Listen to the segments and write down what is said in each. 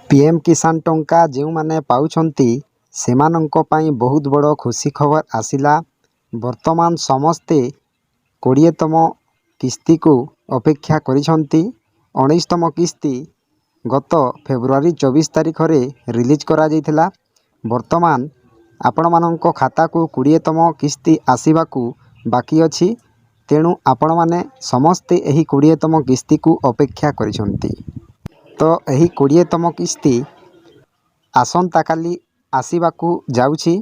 PM किसान टंका जो माने पाउछंती सेमानंक पई बहुत बड़ खुशी खबर आसिला। वर्तमान समस्ते 20तम किस्ती को अपेक्षा करिछंती। 19तम किस्ती गत फेब्रुआरी 24 तारिख रे रिलीज करा जाइथिला। वर्तमान आपण मानक खाता को 20तम किस्ती आसीबाकू बाकी अछि। तेणु आपण माने समस्ते एही 20तम किस्ती को अपेक्षा करिछंती। तो यही 20तम किस्ती आसंता काली आसीबाकू जाउछि,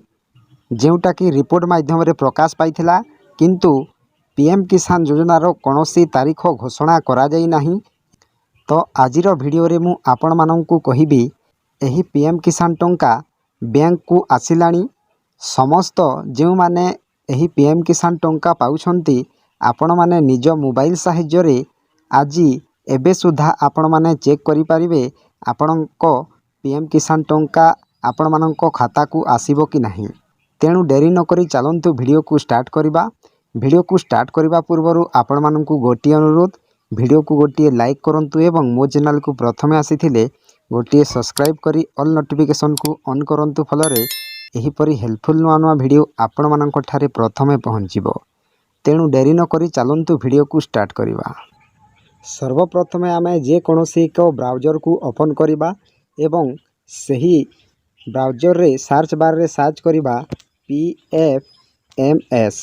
जेउटा कि रिपोर्ट माध्यम रे प्रकाश पाइथिला। किंतु पीएम किसान योजनार कौनसी तारीख घोषणा करा जाई नाही। तो आजिर भिडियो रे मु आपण माननकू कहिबी एही पीएम किसान टंका बैंक को आसिलाणी। समस्त जो माने एही पीएम किसान टंका पाउछंती आपण माने निज मोबाइल साहाय्य रे आजी एबे सुधा आपण माने चेक करि परिबे आपणको पीएम किसान टंका आपण माननको खाता को आसीबो कि नाही। तेणु डेरी न करी चलंतु वीडियो को स्टार्ट करबा। वीडियो को स्टार्ट करबा पूर्वरु आपण माननको गोटी अनुरोध, वीडियो को गोटी लाइक करंतु एवं मो चैनल को प्रथमे आसीथिले गोटी सब्सक्राइब करी ऑल नोटिफिकेशन को ऑन करंतु। फलरे एही परी हेल्पफुल नुआ नुआ वीडियो आपण माननको ठारे प्रथमे पहुंचीबो। तेणु डेरी न करी चलंतु वीडियो को स्टार्ट करबा। सर्वप्रथमे आमे जे कोनोसी एक ब्राउजर को ओपन करिबा एवं सही ब्राउजर रे सर्च बार रे सर्च करिबा PFMS।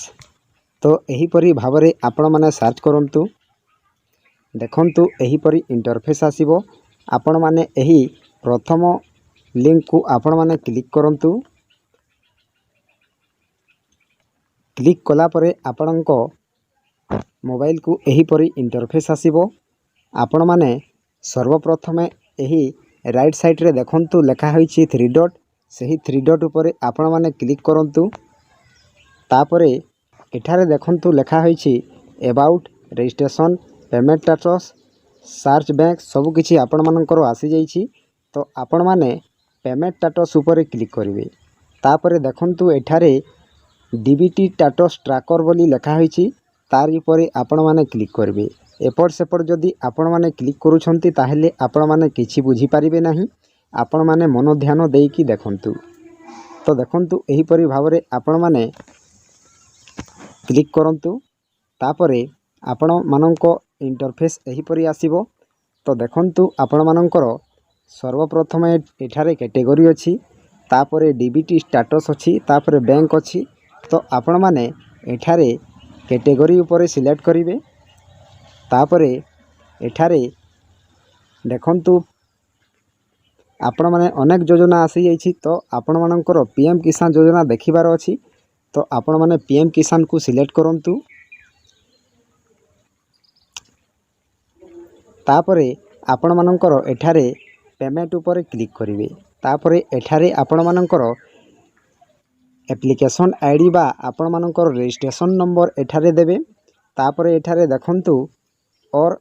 तो एही परी भावरे आपण माने सर्च करंतु। देखंतु एही परी इंटरफेस आसीबो। आपण माने एही प्रथम लिंक को आपण माने क्लिक करंतु। क्लिक कला परे आपणको मोबाइल को एही परी इंटरफेस आसीबो। आपण माने सर्वप्रथमे एही राइट साइड रे देखंतु लेखा होईछि 3 डॉट। सही 3 डॉट ऊपर आपण माने क्लिक करंतु। तापरे एठारे देखंतु लेखा होईछि about, registration, payment status, search bank सब किछि आपण मानकर आसी जाईछि। तो आपण माने पेमेंट स्टेटस ऊपर क्लिक करिवे। तापरे देखंतु एठारे डीबीटी स्टेटस ट्रैकर बोली लेखा होईछि, तार ऊपर आपण माने क्लिक करिवे। एपट सेपट जदि आपण माने क्लिक करूछंती ताहेले आपण माने किछि बुझी पारिबे नाही। आपण माने मन ध्यान देइकी देखंतु। तो देखंतु एही परी भावरे आपण माने क्लिक करंतु। तापरे आपण माननको इंटरफेस एही परी आसीबो। तो देखंतु आपण मानकर सर्वप्रथमे एठारे कैटेगरी अछि, तापरे डीबीटी स्टेटस अछि, तापरे बैंक अछि। तो आपण माने एठारे कैटेगरी ऊपर सिलेक्ट करिवे। तापरे एठारे देखंतु आपण माने अनेक योजना आसी जाईछि। तो आपण मानकर पीएम किसान योजना देखिबार अछि। तो आपण माने पीएम किसान को सिलेक्ट करंतु। तापरे आपण मानकर एठारे पेमेंट ऊपर क्लिक करिवे। तापरे एठारे आपण मानकर एप्लिकेशन आईडी बा आपण मानकर रजिस्ट्रेशन नंबर एठारे देबे। तापरे एठारे देखंतु और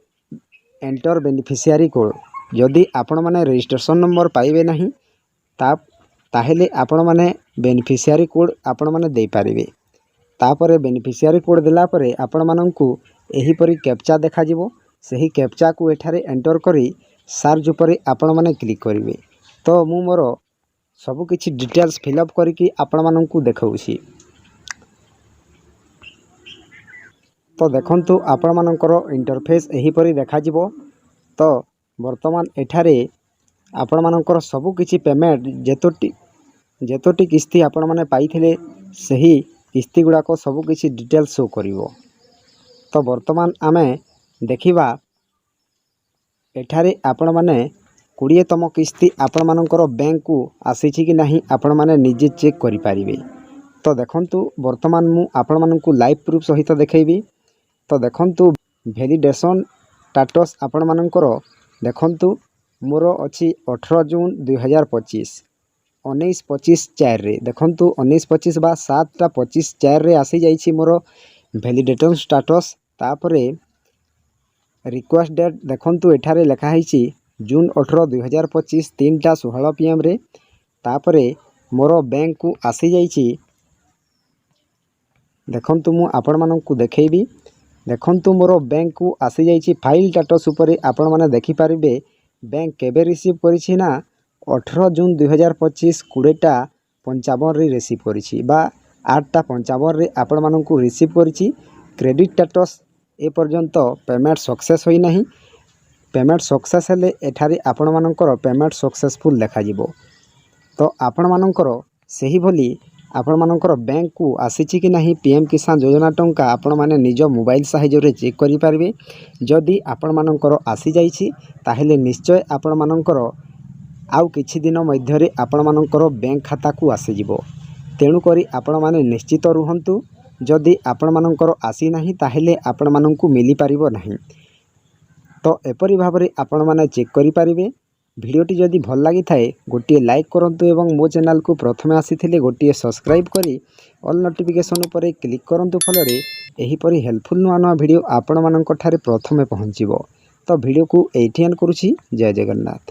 एंटर बेनिफिशियरी कोड। यदि आपण माने रजिस्ट्रेशन नंबर पाइबे नहीं ताहेले आपण माने बेनिफिशियरी कोड आपण माने दे पारिबे। तापरे बेनिफिशियरी कोड देला परे आपण माननकू एही परी कैप्चा देखा जिवो। सही कैप्चा को एठारे एंटर करी सर्च ऊपर आपण माने क्लिक करिवे। तो मु मोर सब किछि डिटेल्स फिलअप करिकी आपण माननकू देखाउछि। तो देखंतु आपण मानकर इंटरफेस एही परी देखा जिवो। तो वर्तमान एठारे आपण मानकर सब किछि पेमेंट जेतोटी किस्ती आपण माने पाइथिले सही किस्ती गुडा को सब किछि डिटेल्स शो करिवो। तो वर्तमान आमे देखिबा एठारे आपण माने 20तम किस्ती आपण मानकर बैंक को आसीछि कि नाही आपण माने निजे चेक करि पारिबे। तो देखंतु वर्तमान मु आपण माननकू लाइव प्रूफ सहित देखैबी। तो देखंतु वैलिडेशन स्टेटस आपण मानकर देखंतु मोर अछि 18 जून 2025 19:25 4 रे देखंतु 19:25 बा 7:25 4 रे आसी जाईछि मोर वैलिडेशन स्टेटस। तापरे रिक्वेस्ट डेट देखंतु एठारे लेखा हिछि जून 18 2025 3:16 PM रे। तापरे मोर बैंक को आसी जाईछि। देखंतु मु आपण माननकू देखैबी। देखंतु मोर बैंक को आसी जाईछि। फाइल स्टेटस ऊपर आपण माने देखि पारिबे बैंक केबे रिसीव करिछि ना 18 ଜୁନ୍ 2025 20ଟା 55 ରିସିଭ୍ କରିଛି ବା 8ଟା 55 ଆପଣମାନଙ୍କୁ ରିସିଭ୍ କରିଛି। କ୍ରେଡ଼ିଟ୍ ଷ୍ଟାଟସ୍ ଏପର୍ଯ୍ୟନ୍ତ ପେମେଣ୍ଟ ସକ୍ସେସ୍ ହୋଇନାହିଁ। ପେମେଣ୍ଟ ସକ୍ସେସ୍ ହେଲେ ଏଠାରେ ଆପଣମାନଙ୍କର ପେମେଣ୍ଟ ସକ୍ସେସଫୁଲ୍ ଲେଖାଯିବ। ତ ଆପଣମାନଙ୍କର ସେହିଭଳି ଆପଣମାନଙ୍କର ବ୍ୟାଙ୍କକୁ ଆସିଛି କି ନାହିଁ PM କିଷାନ ଯୋଜନା ଟଙ୍କା ଆପଣମାନେ ନିଜ ମୋବାଇଲ ସାହାଯ୍ୟରେ ଚେକ୍ କରିପାରିବେ। ଯଦି ଆପଣମାନଙ୍କର ଆସିଯାଇଛି ତାହେଲେ ନିଶ୍ଚୟ ଆପଣମାନଙ୍କର ଆଉ କିଛି ଦିନ ମଧ୍ୟରେ ଆପଣମାନଙ୍କର ବ୍ୟାଙ୍କ ଖାତାକୁ ଆସିଯିବ। ତେଣୁକରି ଆପଣମାନେ ନିଶ୍ଚିତ ରୁହନ୍ତୁ। ଯଦି ଆପଣମାନଙ୍କର ଆସିନାହିଁ ତାହେଲେ ଆପଣମାନଙ୍କୁ ମିଳିପାରିବ ନାହିଁ। ତ ଏପରି ଭାବରେ ଆପଣମାନେ ଚେକ୍ କରିପାରିବେ। ଭିଡ଼ିଓଟି ଯଦି ଭଲ ଲାଗିଥାଏ ଗୋଟିଏ ଲାଇକ୍ କରନ୍ତୁ ଏବଂ ମୋ ଚ୍ୟାନେଲକୁ ପ୍ରଥମେ ଆସିଥିଲେ ଗୋଟିଏ ସବସ୍କ୍ରାଇବ୍ କରି ଅଲ୍ ନୋଟିଫିକେସନ୍ ଉପରେ କ୍ଲିକ୍ କରନ୍ତୁ। ଫଳରେ ଏହିପରି ହେଲ୍ପଫୁଲ୍ ନୂଆ ନୂଆ ଭିଡ଼ିଓ ଆପଣମାନଙ୍କ ଠାରେ ପ୍ରଥମେ ପହଞ୍ଚିବ। ତ ଭିଡ଼ିଓକୁ ଏଇଠି ଏଣ୍ଡ କରୁଛି। ଜୟ ଜଗନ୍ନାଥ।